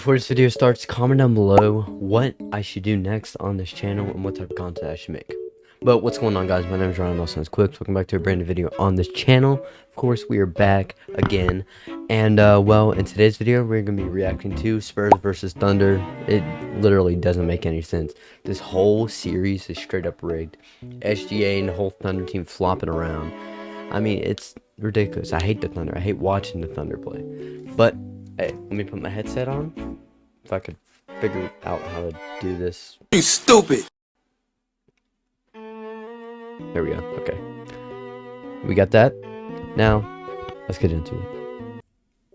Before this video starts, comment down below what I should do next on this channel and what type of content I should make. But what's going on, guys? My name is Ryland, also known as Quixs. Welcome back to a brand new video on this channel. Of course, we are back again. And, well, in today's video, we're going to be reacting to Spurs versus Thunder. It literally doesn't make any sense. This whole series is straight up rigged. SGA and the whole Thunder team flopping around. I mean, it's ridiculous. I hate the Thunder. I hate watching the Thunder play. But hey, let me put my headset on. If I could figure out how to do this. You stupid! There we go. Okay. We got that. Now, let's get into it.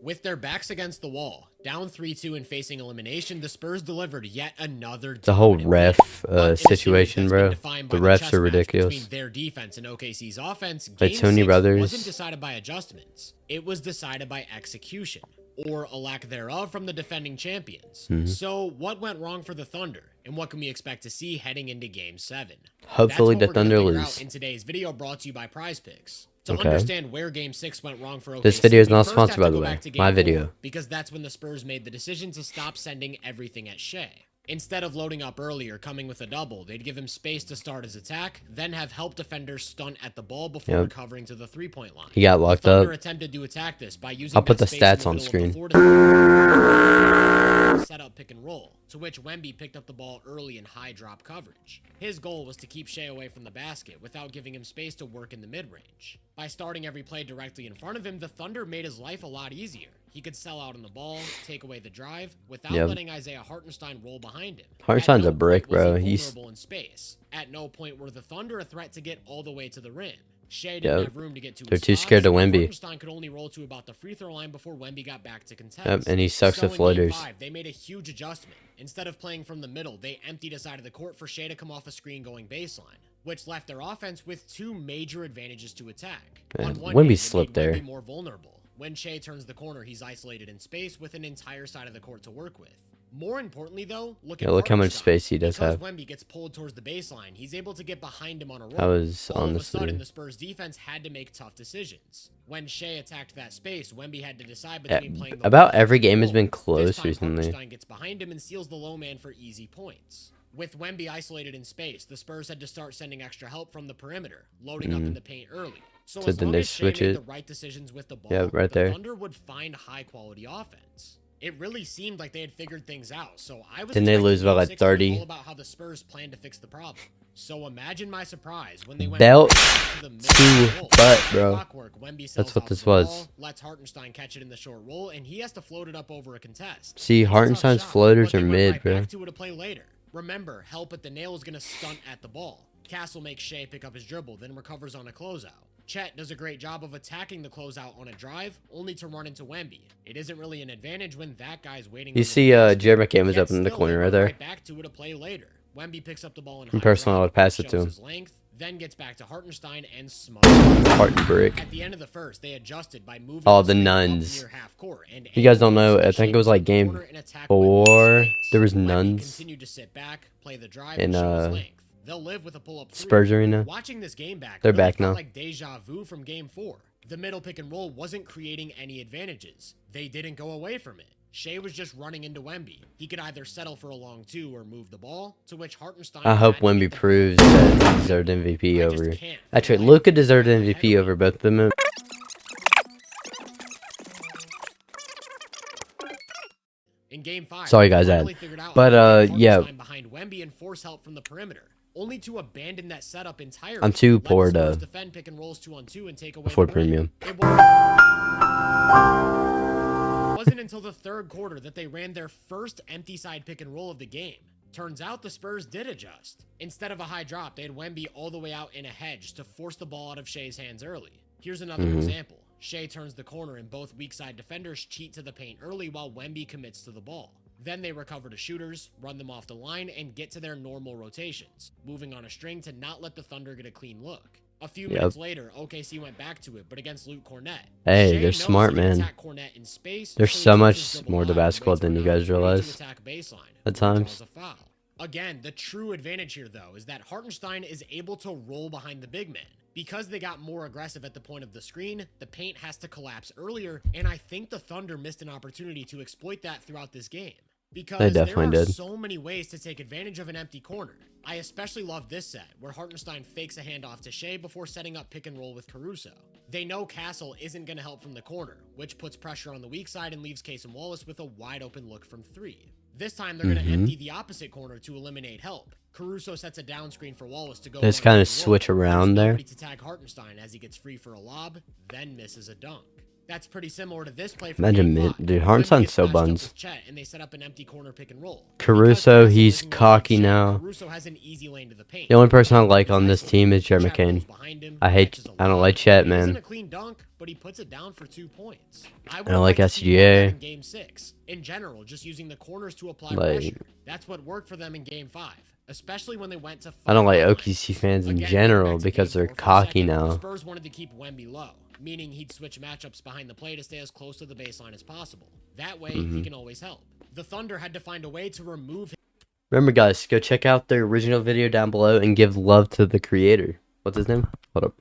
With their backs against the wall, down 3-2 and facing elimination, the Spurs delivered yet another. The whole ref situation, bro. The refs are ridiculous. Between their defense and OKC's offense, Like Game Tony 6 Brothers. wasn't decided by adjustments. It was decided by execution, or a lack thereof from the defending champions. So what went wrong for the Thunder, and what can we expect to see heading into Game 7? Hopefully the That's what we're gonna Thunder figure lose. out in today's video, brought to you by Prize Picks. To Okay. understand where Game 6 went wrong for OKC, This video is we not first sponsored, have to by the go way. back to Game My 4, video. because that's when the Spurs made the decision to stop sending everything at Shea. Instead of loading up earlier, coming with a double, they'd give him space to start his attack, then have help defenders stunt at the ball before recovering to the three-point line. He got locked the Thunder up. attempted to attack this by using I'll put that the space in stats on middle of screen. the floor to set up pick and roll, to which Wemby picked up the ball early in high drop coverage. His goal was to keep Shea away from the basket without giving him space to work in the mid-range. By starting every play directly in front of him, the Thunder made his life a lot easier. He could sell out on the ball, take away the drive, without letting Isaiah Hartenstein roll behind him. Hartenstein's a brick, bro. He's vulnerable in space. At no point were the Thunder a threat to get all the way to the rim. Shea didn't have room to get to They're his too spots, scared of and Wemby. Hartenstein could only roll to about the free throw line before Wemby got back to contest. Yep, and he sucks So at in floaters. Game 5, they made a huge adjustment. Instead of playing from the middle, they emptied a side of the court for Shea to come off a screen going baseline, which left their offense with two major advantages to attack. Man, On one Wemby hand, it slipped made there. Wemby more vulnerable. When Shea turns the corner, he's isolated in space with an entire side of the court to work with. More importantly, though, look at Look how much Hartenstein. space he does Because have. Wemby gets pulled towards the baseline, he's able to get behind him on a roll. I was All of a honestly- sudden, the Spurs defense had to make tough decisions. When Shea attacked that space, Wemby had to decide between playing the about low every and game has roll. been This close time, recently. Hartenstein gets behind him and seals the low man for easy points. With Wemby isolated in space, the Spurs had to start sending extra help from the perimeter, loading up in the paint early. So as then long they as Shea switch made it. the right decisions with the ball, Yeah, right the there. Thunder would find high-quality offense. It really seemed like they had figured things out, so I was Didn't they expecting lose by Game like 6 to be 30? all about how the Spurs planned to fix the problem. So imagine my surprise when they went Belt to the middle to of the goal. butt, bro. Clockwork, Wemby sells That's what out this to the was. ball, lets Hartenstein catch it in the short roll, and he has to float it up over a contest. See, It's a tough Hartenstein's shot, floaters but are they went mid, right bro. back to it to play later. Remember, help at the nail is going to stunt at the ball. Castle makes Shea pick up his dribble, then recovers on a closeout. Chet does a great job of attacking the closeout on a drive, only to run into Wemby. It isn't really an advantage when that guy's waiting. You over see, the basket. Jared McCann was Yet up in the still, corner they right went there. Right back to it to play later. Wemby picks up the ball in Me high personally, I drive, would pass it to shows him. his length, then gets back to Hartenstein and smothers. Heart and brick. At the end of the first, they adjusted by moving Oh, the the screen up nuns. near half court, and You guys don't know, so I think it was like Shea game corner and attack 4. Wemby in space. There was Wemby nuns continued to sit back, play the drive, in and show his length. They'll live with a pull-up three. Spurs arena. Watching this game back, They're really back felt now. like deja vu from Game 4. The middle pick and roll wasn't creating any advantages. They didn't go away from it. Shea was just running into Wemby. He could either settle for a long two or move the ball, to which Hartenstein... I hope had to Wemby get the proves ball. that he deserved MVP I just over. can't Actually, for the life Luka of me deserved get my MVP head over around both of them. In Game 5, Sorry, they guys, finally Ad. figured out But, how to get yeah. Hartenstein behind Wemby and force help from the perimeter, only to abandon that setup entirely. I'm too Let the poor Spurs to defend pick and rolls 2-on-2 and take away afford the rim. premium. It wasn't until the third quarter that they ran their first empty side pick and roll of the game. Turns out the Spurs did adjust. Instead of a high drop, they had Wemby all the way out in a hedge to force the ball out of Shea's hands early. Here's another example. Shea turns the corner and both weak side defenders cheat to the paint early while Wemby commits to the ball. Then they recover to shooters, run them off the line, and get to their normal rotations, moving on a string to not let the Thunder get a clean look. A few minutes later, OKC went back to it, but against Luke Kornet. Hey, Shea they're knows smart, he can man. attack Kornet in space, There's so he so keeps much his dribble more to alive and basketball waits for than you an guys opportunity realize to attack baseline, at and draws times. a foul. Again, the true advantage here, though, is that Hartenstein is able to roll behind the big man. Because they got more aggressive at the point of the screen, the paint has to collapse earlier, and I think the Thunder missed an opportunity to exploit that throughout this game. because there definitely are did. so many ways to take advantage of an empty corner. I especially love this set, where Hartenstein fakes a handoff to Shea before setting up pick and roll with Caruso. They know Castle isn't going to help from the corner, which puts pressure on the weak side and leaves Case and Wallace with a wide open look from 3. This time, they're going to empty the opposite corner to eliminate help. Caruso sets a down screen for Wallace to go. Just kind of switch around there. To tag Hartenstein as he gets free for a lob, then misses a dunk. That's pretty similar to this play from Imagine dude, Hartenstein's so buns. And they set up an empty corner pick and roll. Caruso, he's cocky now. Caruso has an easy lane to the paint. The only person I like on this team is Jeremy McCain. I don't like Chet, man. A clean dunk, but he puts it down for 2 points. I don't like SGA. In Game 6. In general, just using the corners to apply pressure. That's what worked for them in Game 5. Especially when they went to. I don't like OKC fans in general because they're cocky now. The Spurs wanted to keep Wemby low, meaning he'd switch matchups behind the play to stay as close to the baseline as possible. That way, he can always help. The Thunder had to find a way to remove him. Remember, guys, go check out their original video down below and give love to the creator. What's his name? Hold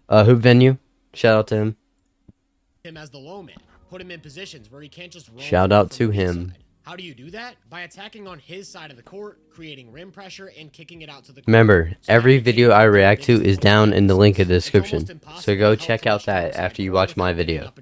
up. Hoop Venue. Shout out to him. As the low man, put him in positions where he can't just roll. Shout out to him. How do you do that? By attacking on his side of the court, creating rim pressure, and kicking it out to the court. Remember, every video I react to is down in the link in the description. So go check out that after you watch my video.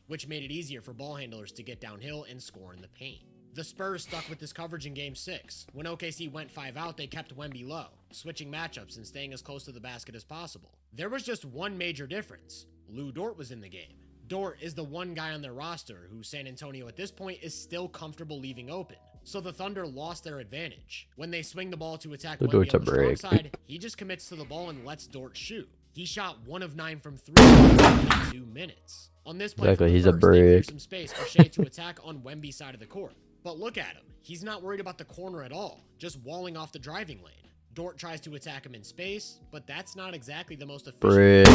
Which made it easier for ball handlers to get downhill and score in the paint. The Spurs stuck with this coverage in Game 6. When OKC went 5 out, they kept Wemby low, switching matchups and staying as close to the basket as possible. There was just one major difference. Lou Dort was in the game. Dort is the one guy on their roster who San Antonio at this point is still comfortable leaving open. So the Thunder lost their advantage. When they swing the ball to attack Wemby on the strong side, he just commits to the ball and lets Dort shoot. He shot 1 of 9 from 3 in 2 minutes. On this play, he's a brick. They cleared some space for Shea to attack on Wemby's side of the court. But look at him. He's not worried about the corner at all, just walling off the driving lane. Dort tries to attack him in space, but that's not exactly the most efficient.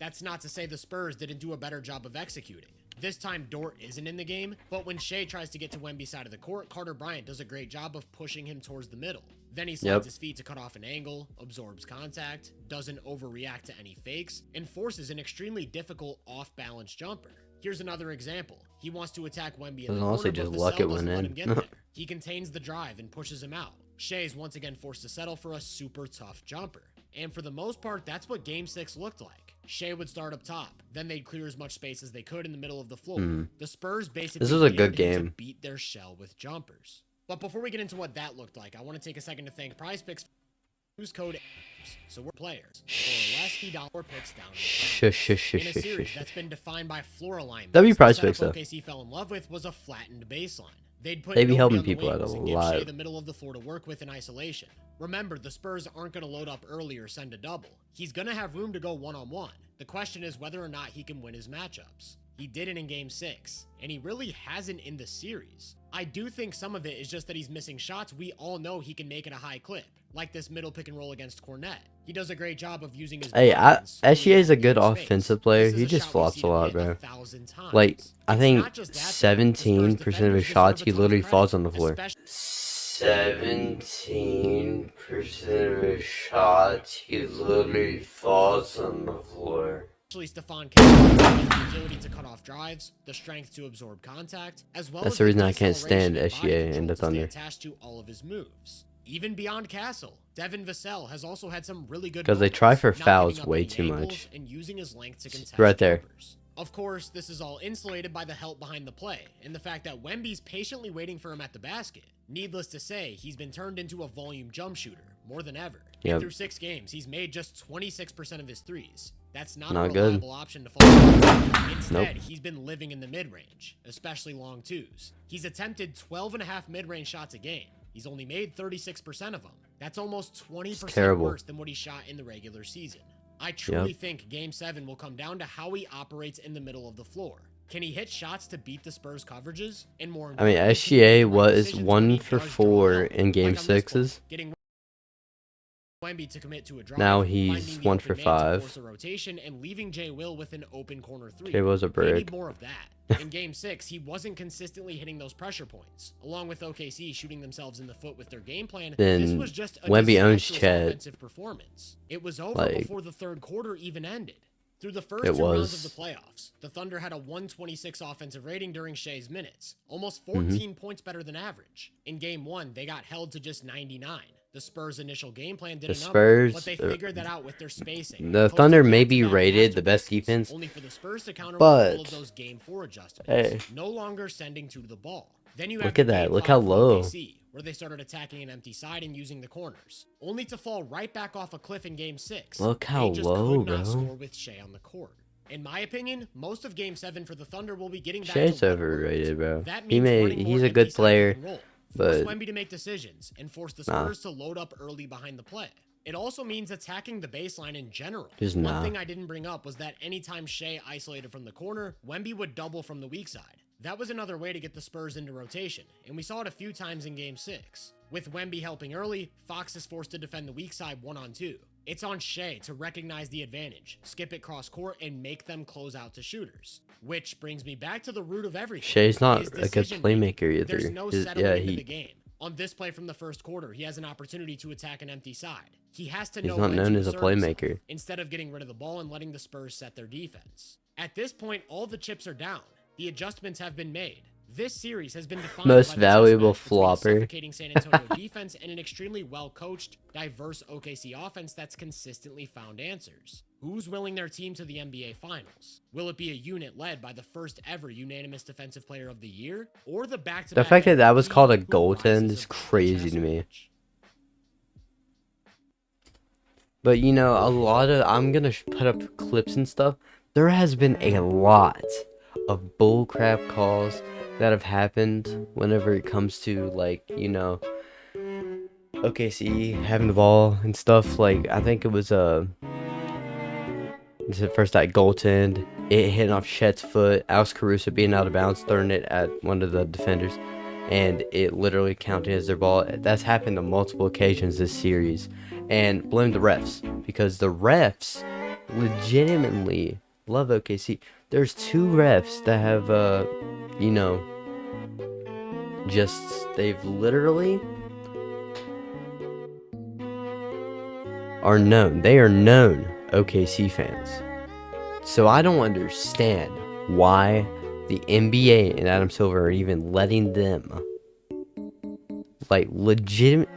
That's not to say the Spurs didn't do a better job of executing. This time Dort isn't in the game, but when Shea tries to get to Wemby's side of the court, Carter Bryant does a great job of pushing him towards the middle. Then he slides his feet to cut off an angle, absorbs contact, doesn't overreact to any fakes, and forces an extremely difficult off-balance jumper. Here's another example. He wants to attack Wemby in the corner, but Vassell doesn't let him get there. He contains the drive and pushes him out. Shea's once again forced to settle for a super tough jumper. And for the most part, that's what Game 6 looked like. Shea would start up top, then they'd clear as much space as they could in the middle of the floor. The Spurs basically this was a good game to beat their shell with jumpers. But before we get into what that looked like, I want to take a second to thank PrizePicks. Use code so we're players for less $1 picks down in a series that's been defined by floor alignment. PrizePicks though. OKC fell in love with was a flattened baseline. They be helping people out a lot. Shea the middle of the floor to work with in isolation. Remember, the Spurs aren't going to load up early or send a double. He's going to have room to go one-on-one. The question is whether or not he can win his matchups. He did it in Game 6, and he really hasn't in the series. I do think some of it is just that he's missing shots we all know he can make at a high clip, like this middle pick and roll against Cornette. He does a great job of using his... SGA is a good offensive player. He just flops a lot, bro. Like, I think 17% of his shots, he literally falls on the floor. 17% of his shots, he literally falls on the floor. Stephon Castle has the agility to cut off drives, the strength to absorb contact, as well That's the reason I can't stand SGA in the Thunder. Attached to all of his moves. Even beyond Castle, Devin Vassell has also had some really good because they try for fouls way too much. And using his length to contest right there. Jumpers. Of course, this is all insulated by the help behind the play and the fact that Wemby's patiently waiting for him at the basket. Needless to say, he's been turned into a volume jump shooter more than ever. And through 6 games, he's made just 26% of his threes. That's not a reliable option to fall. Instead, he's been living in the mid-range, especially long twos. He's attempted 12.5 mid-range shots a game. He's only made 36% of them. That's almost 20% worse than what he shot in the regular season. I truly think Game 7 will come down to how he operates in the middle of the floor. Can he hit shots to beat the Spurs coverages? And more importantly, SGA was 1 for 4 in Game 6s. Wemby to commit to a drive, now he's 1 for 5. Force a rotation and leaving Jay Will with an open corner 3. Jay was a brick. They need more of that. In Game 6, he wasn't consistently hitting those pressure points. Along with OKC shooting themselves in the foot with their game plan, this was just a Wemby owns offensive performance. It was over before the third quarter even ended. Through the first It two rounds was. of the playoffs, the Thunder had a 126 offensive rating during Shea's minutes, almost Mm-hmm. 14 points better than average. In Game 1, they got held to just 99. The Spurs' initial game plan did The a number, Spurs, but they figured that out with their spacing. the posting Thunder may be back-to-back rated the best masterpieces, defense, only for the Spurs to counter with but all of those Game 4 adjustments, hey, no longer sending to the ball. Then you look have at that. Game Look 5 how for low. OKC, where they started attacking an empty side and using the corners, only to fall right back off a cliff in Game 6. Look how they just low, could not bro. score with Shea on the court. In my opinion, most of Game 7 for the Thunder will be getting back Shea's to what overrated, bro. worked. That He means may, running more he's a empty good side player, pick and roll. but Force Wemby to make decisions and force the nah. Spurs to load up early behind the play. It also means attacking the baseline in general. Just One nah. thing I didn't bring up was that anytime Shea isolated from the corner, Wemby would double from the weak side. That was another way to get the Spurs into rotation, and we saw it a few times in Game 6. With Wemby helping early, Fox is forced to defend the weak side 1-on-2. It's on Shea to recognize the advantage, skip it cross court, and make them close out to shooters. Which brings me back to the root of everything. Shea's not his a good decision-making. playmaker either. There's no His- settling yeah, into he the game. On this play from the first quarter, he has an opportunity to attack an empty side. He has to he's know not when known to as a assert himself, playmaker. instead of getting rid of the ball and letting the Spurs set their defense. At this point, all the chips are down. The adjustments have been made. This series has been defined Most by the valuable chess match between a flopper. suffocating San Antonio defense and an extremely well-coached, diverse OKC offense that's consistently found answers. Who's willing their team to the NBA Finals? Will it be a unit led by the first ever unanimous Defensive Player of the Year, or the back-to-back The fact that that was MVP called a who goaltend rises is above the crazy chess to me. match? But you know, a lot of I'm gonna put up clips and stuff. There has been a lot of bullcrap calls that have happened whenever it comes to, like, you know, OKC having the ball and stuff. Like, I think it was first that goaltend, it hit off Chet's foot, Alex Caruso being out of bounds, throwing it at one of the defenders, and it literally counted as their ball. That's happened on multiple occasions this series, and blame the refs, because the refs legitimately love OKC. There's two refs that have, you know, they've literally are known. They are known OKC fans. So I don't understand why the NBA and Adam Silver are even letting them, like, legitimate.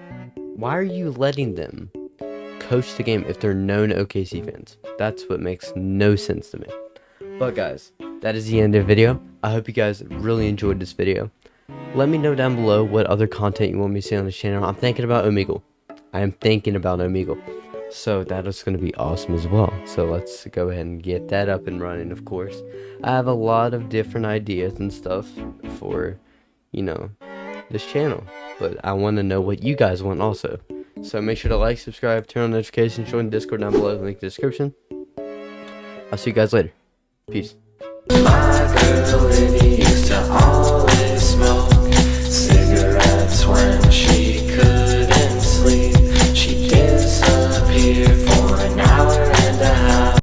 Why are you letting them coach the game if they're known OKC fans? That's what makes no sense to me. But guys, that is the end of the video. I hope you guys really enjoyed this video. Let me know down below what other content you want me to see on this channel. I'm thinking about Omegle. I am thinking about Omegle. So that is going to be awesome as well. So let's go ahead and get that up and running, of course. I have a lot of different ideas and stuff for, you know, this channel. But I want to know what you guys want also. So make sure to like, subscribe, turn on notifications, join the Discord down below, link in the description. I'll see you guys later. Peace.